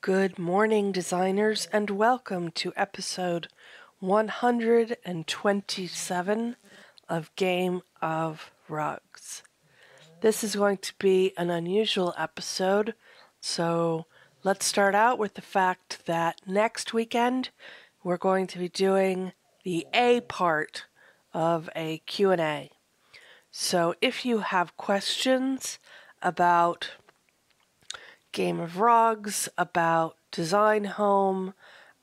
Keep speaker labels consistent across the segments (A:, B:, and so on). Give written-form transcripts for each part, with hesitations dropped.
A: Good morning, designers, and welcome to episode 127 of Game of Rugs. This is going to be an unusual episode, so let's start out with the fact that next weekend we're going to be doing the A part of a Q&A. So if you have questions about Game of Rugs, about design home,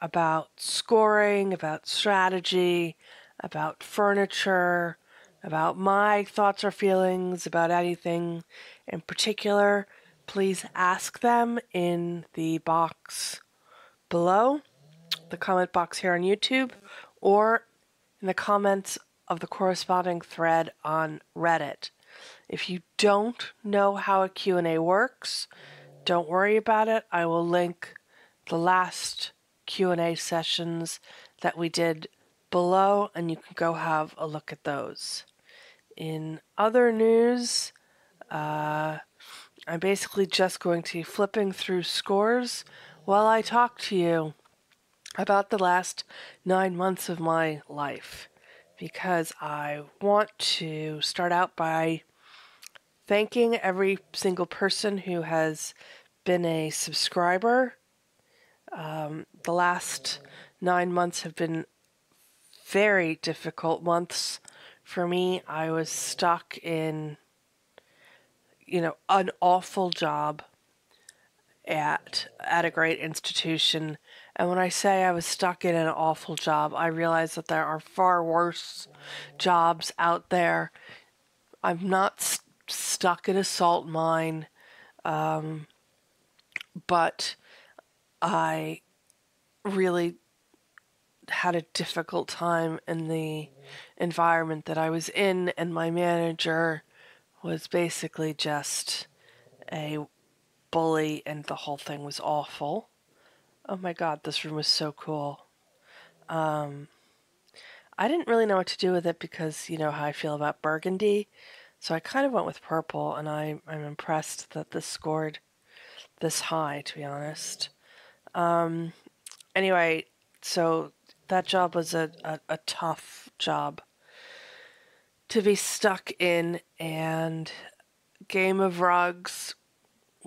A: about scoring, about strategy, about furniture, about my thoughts or feelings about anything in particular, please ask them in the box below, the comment box here on YouTube, or in the comments of the corresponding thread on Reddit. If you don't know how a Q&A works, don't worry about it. I will link the last Q&A sessions that we did below, and you can go have a look at those. In other news, I'm basically just going to be flipping through scores while I talk to you about the last 9 months of my life, because I want to start out by thanking every single person who has been a subscriber. The last 9 months have been very difficult months for me. I was stuck in, an awful job at a great institution. And when I say I was stuck in an awful job, I realize that there are far worse jobs out there. I'm not stuck in a salt mine, but I really had a difficult time in the environment that I was in, and my manager was basically just a bully, and the whole thing was awful. Oh my god, this room was so cool. I didn't really know what to do with it because you know how I feel about burgundy, so I kind of went with purple, and I'm impressed that this scored this high, to be honest. Anyway, so that job was a tough job to be stuck in, and Game of Rugs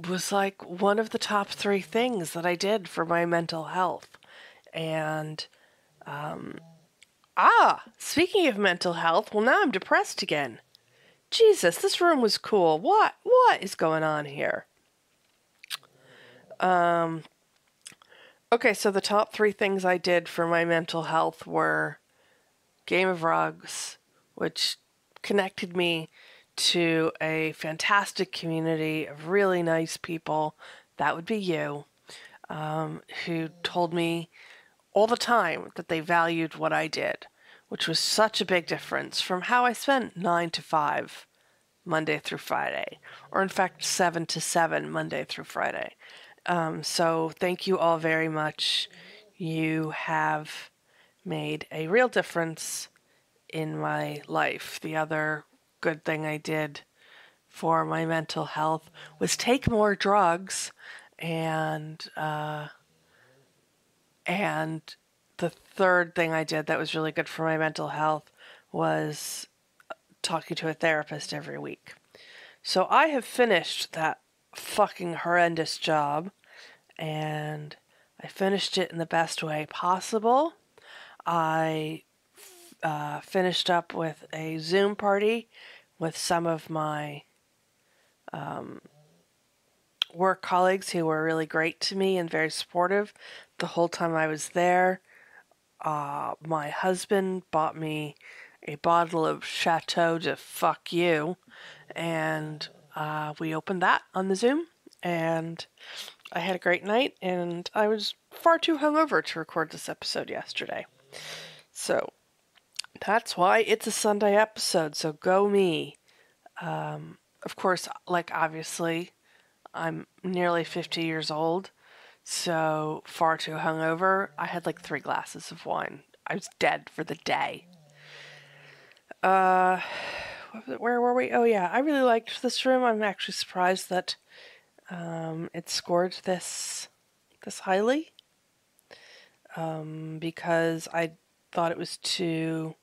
A: was like one of the top 3 things that I did for my mental health. And, speaking of mental health, well, now I'm depressed again. Jesus, this room was cool. What is going on here? Okay, so the top 3 things I did for my mental health were Game of Rugs, which connected me to a fantastic community of really nice people. That would be you, who told me all the time that they valued what I did, which was such a big difference from how I spent 9 to 5 Monday through Friday, or in fact 7 to 7 Monday through Friday. So thank you all very much. You have made a real difference in my life. The other good thing I did for my mental health was take more drugs, and the third thing I did that was really good for my mental health was talking to a therapist every week. So I have finished that fucking horrendous job, and I finished it in the best way possible. I finished up with a Zoom party with some of my work colleagues who were really great to me and very supportive the whole time I was there. My husband bought me a bottle of Chateau de Fuck You, and we opened that on the Zoom, and I had a great night, and I was far too hungover to record this episode yesterday. So that's why it's a Sunday episode, so go me. Of course, obviously, I'm nearly 50 years old, so far too hungover. I had 3 glasses of wine. I was dead for the day. Where were we? Oh yeah, I really liked this room. I'm actually surprised that it scored this this highly because I thought it was too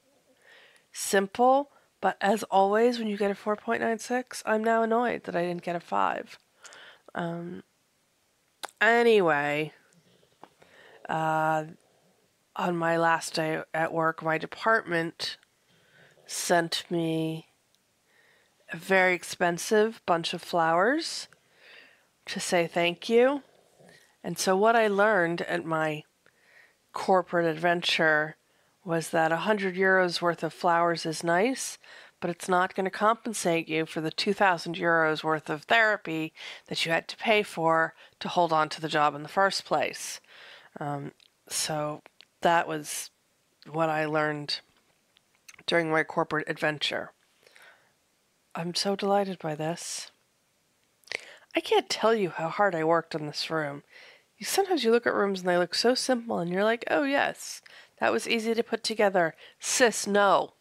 A: simple. But as always, when you get a 4.96, I'm now annoyed that I didn't get a 5. Anyway, on my last day at work, my department sent me a very expensive bunch of flowers to say thank you. And so what I learned at my corporate adventure was that 100 euros worth of flowers is nice, but it's not going to compensate you for the 2,000 euros worth of therapy that you had to pay for to hold on to the job in the first place. So that was what I learned during my corporate adventure. I'm so delighted by this. I can't tell you how hard I worked on this room. Sometimes you look at rooms and they look so simple and you're like, oh yes, that was easy to put together. Sis, no.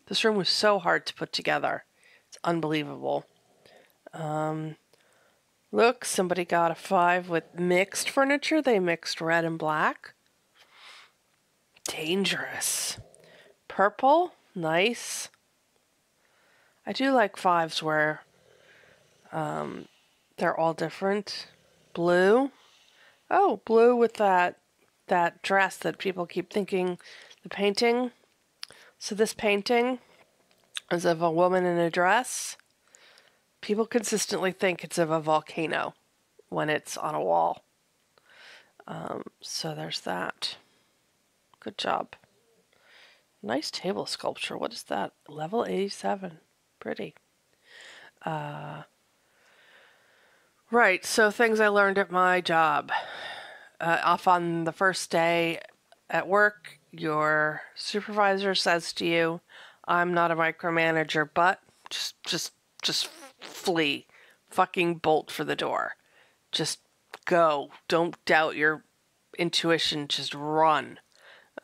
A: This room was so hard to put together. It's unbelievable. Look, somebody got a 5 with mixed furniture. They mixed red and black. Dangerous. Purple, nice. I do like 5s where they're all different. Blue. Oh, blue with that dress that people keep thinking the painting. So this painting is of a woman in a dress. People consistently think it's of a volcano when it's on a wall. So there's that. Good job. Nice table sculpture. What is that? Level 87. Pretty. Right, so things I learned at my job. Off on the first day at work, your supervisor says to you, I'm not a micromanager, but just flee. Fucking bolt for the door. Just go. Don't doubt your intuition. Just run.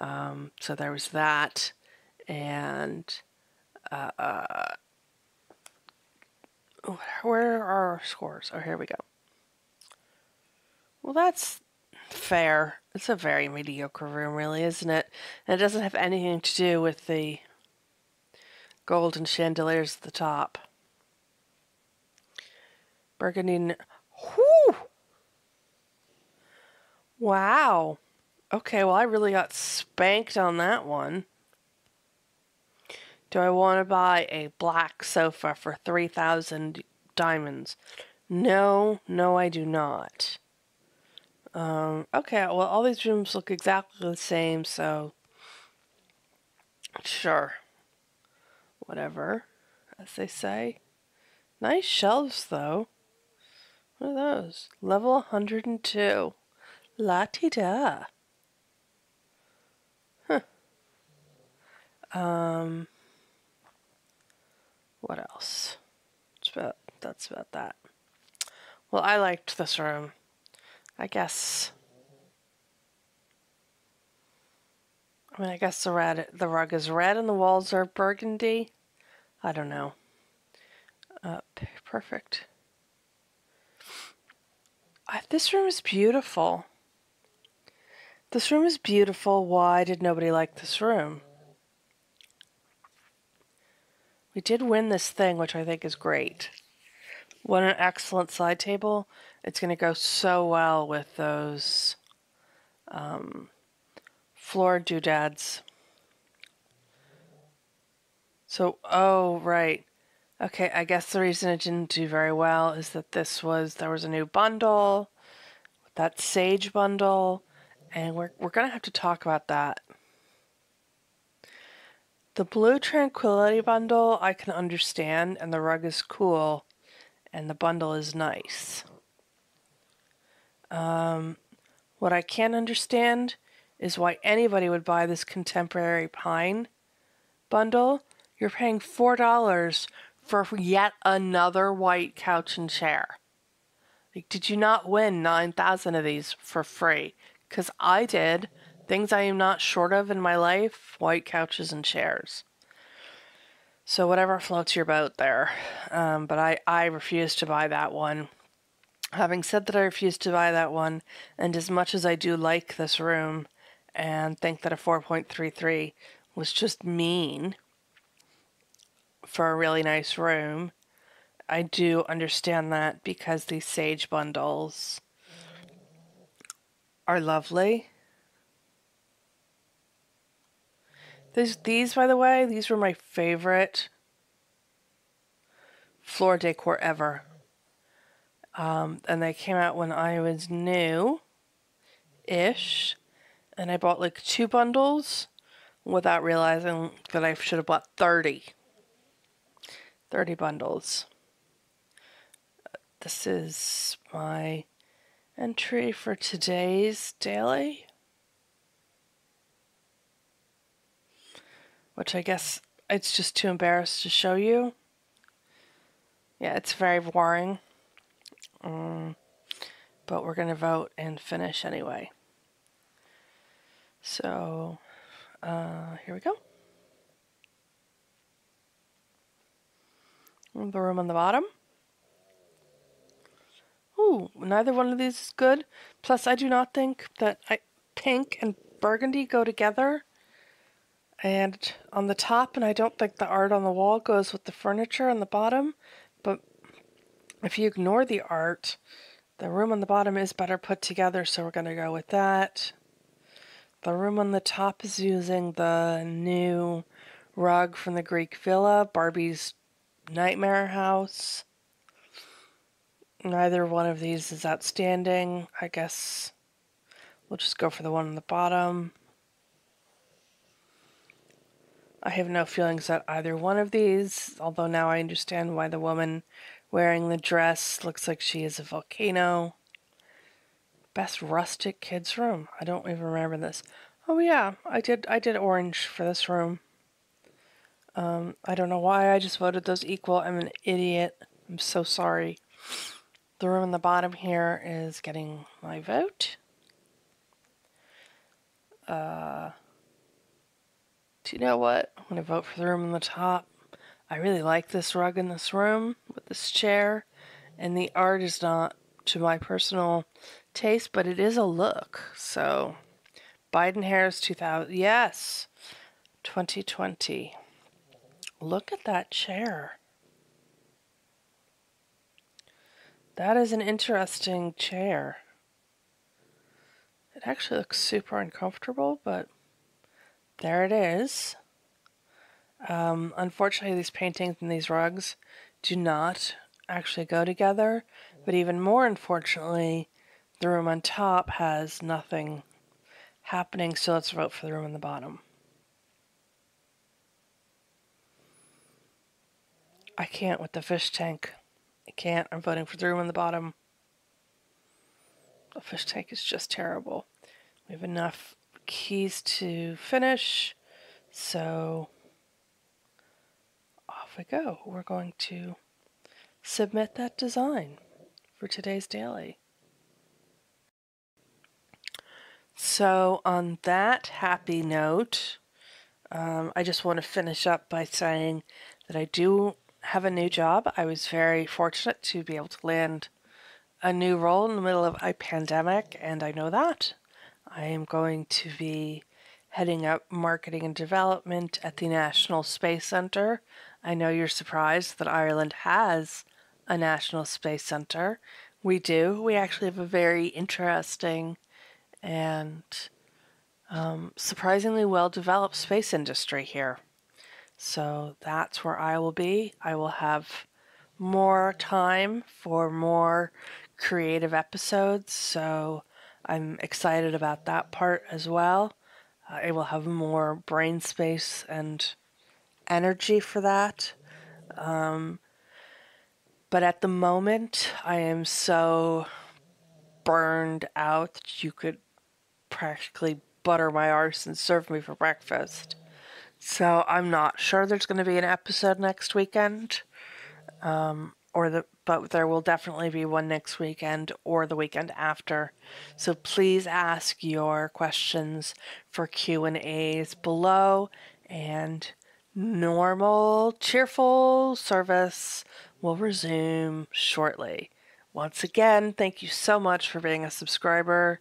A: So there was that. And where are our scores? Oh, here we go. Well, that's fair. It's a very mediocre room, really, isn't it? And it doesn't have anything to do with the golden chandeliers at the top. Burgundy. Whew! Wow. Okay, well, I really got spanked on that one. Do I want to buy a black sofa for 3,000 diamonds? No, I do not. Okay, well, all these rooms look exactly the same, so sure. Whatever, as they say. Nice shelves, though. What are those? Level 102. La-ti-da. Huh. What else? That's about that. Well, I liked this room. I guess the rug is red and the walls are burgundy. I don't know. Perfect. This room is beautiful. This room is beautiful. Why did nobody like this room? We did win this thing, which I think is great. What an excellent side table. It's going to go so well with those floor doodads. So, oh, right. Okay, I guess the reason it didn't do very well is that there was a new bundle, that Sage bundle, and we're going to have to talk about that. The Blue Tranquility bundle I can understand, and the rug is cool, and the bundle is nice. What I can't understand is why anybody would buy this Contemporary Pine bundle. You're paying $4 for yet another white couch and chair. Like, did you not win 9,000 of these for free? Because I did. Things I am not short of in my life, white couches and chairs. So whatever floats your boat there. But I refuse to buy that one. Having said that, I refuse to buy that one, and as much as I do like this room and think that a 4.33 was just mean for a really nice room, I do understand that because these sage bundles are lovely. These, by the way, these were my favorite floor decor ever. And they came out when I was new-ish, and I bought like 2 bundles without realizing that I should have bought 30 bundles. This is my entry for today's daily, which I guess it's just too embarrassed to show you. Yeah, it's very boring. But we're going to vote and finish anyway. So, here we go. The room on the bottom. Ooh, neither one of these is good. Plus, I do not think that pink and burgundy go together. And on the top, and I don't think the art on the wall goes with the furniture on the bottom. But if you ignore the art, the room on the bottom is better put together, so we're going to go with that. The room on the top is using the new rug from the Greek Villa, Barbie's Nightmare House. Neither one of these is outstanding. I guess we'll just go for the one on the bottom. I have no feelings about either one of these, although now I understand why the woman wearing the dress looks like she is a volcano. Best rustic kids room. I don't even remember this. Oh yeah, I did orange for this room. I don't know why I just voted those equal. I'm an idiot. I'm so sorry. The room on the bottom here is getting my vote. Do you know what? I'm going to vote for the room on the top. I really like this rug in this room with this chair. And the art is not to my personal taste, but it is a look. So, Biden-Harris 2000. Yes, 2020. Look at that chair. That is an interesting chair. It actually looks super uncomfortable, but there it is. Unfortunately, these paintings and these rugs do not actually go together, but even more unfortunately, the room on top has nothing happening, so let's vote for the room on the bottom. I can't with the fish tank. I can't. I'm voting for the room on the bottom. The fish tank is just terrible. We have enough keys to finish, so off we go. We're going to submit that design for today's daily. So on that happy note, I just want to finish up by saying that I do have a new job. I was very fortunate to be able to land a new role in the middle of a pandemic, and I know that. I am going to be heading up marketing and development at the National Space Center. I know you're surprised that Ireland has a National Space Center. We do. We actually have a very interesting and surprisingly well-developed space industry here. So that's where I will be. I will have more time for more creative episodes, so I'm excited about that part as well. I will have more brain space and energy for that. But at the moment, I am so burned out that you could practically butter my arse and serve me for breakfast. So I'm not sure there's going to be an episode next weekend, but there will definitely be one next weekend or the weekend after. So please ask your questions for Q&As below, and normal, cheerful service will resume shortly. Once again, thank you so much for being a subscriber.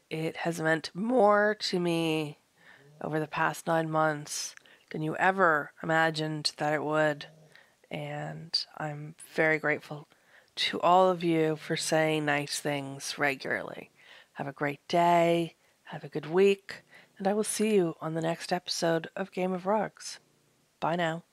A: It has meant more to me over the past 9 months than you ever imagined that it would. And I'm very grateful to all of you for saying nice things regularly. Have a great day, have a good week, and I will see you on the next episode of Game of Rugs. Bye now.